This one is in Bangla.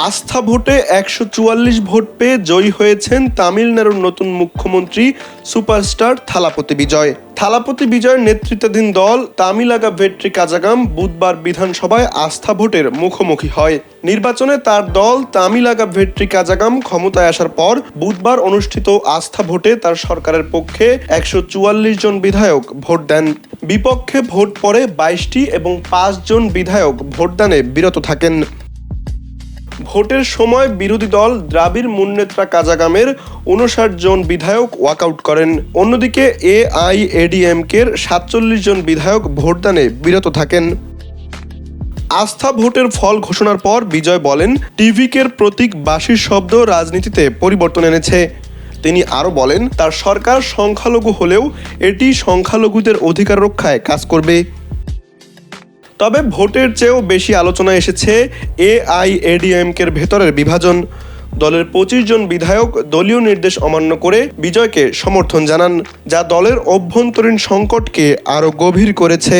আস্থা ভোটে ১৪৪ ভোট পেয়ে জয়ী হয়েছেন তামিলনাড়ুর নতুন মুখ্যমন্ত্রী সুপারস্টার থালাপতি বিজয়। থালাপতি বিজয়ের নেতৃত্বাধীন দল তামিলাগা ভেট্রি কাজাগাম বুধবার বিধানসভায় আস্থা ভোটের মুখোমুখি হয়। নির্বাচনে তার দল তামিলাগা ভেট্রি কাজাগাম ক্ষমতায় আসার পর বুধবার অনুষ্ঠিত আস্থা ভোটে তার সরকারের পক্ষে ১৪৪ জন বিধায়ক ভোট দেন। বিপক্ষে ভোট পড়ে ২২টি এবং ৫ জন বিধায়ক ভোটদানে বিরত থাকেন। ভোটের সময় বিরোধী দল দ্রাবিড় মুন্নেত্রা কাজাগামের ৫৯ জন বিধায়ক ওয়াকআউট করেন। অন্যদিকে এআইএডিএমকের ৪৭ জন বিধায়ক ভোটদানে বিরত থাকেন। আস্থা ভোটের ফল ঘোষণার পর বিজয় বলেন, টিভিকের প্রতীক বাঁশির শব্দ রাজনীতিতে পরিবর্তন এনেছে। তিনি আরও বলেন, তার সরকার সংখ্যালঘু হলেও এটি সংখ্যালঘুদের অধিকার রক্ষায় কাজ করবে। তবে ভোটের চেয়েও বেশি আলোচনা এসেছে এআইএডিএমকের ভেতরের বিভাজন। দলের ২৫ জন বিধায়ক দলীয় নির্দেশ অমান্য করে বিজয়কে সমর্থন জানান, যা দলের অভ্যন্তরীণ সংকটকে আরও গভীর করেছে।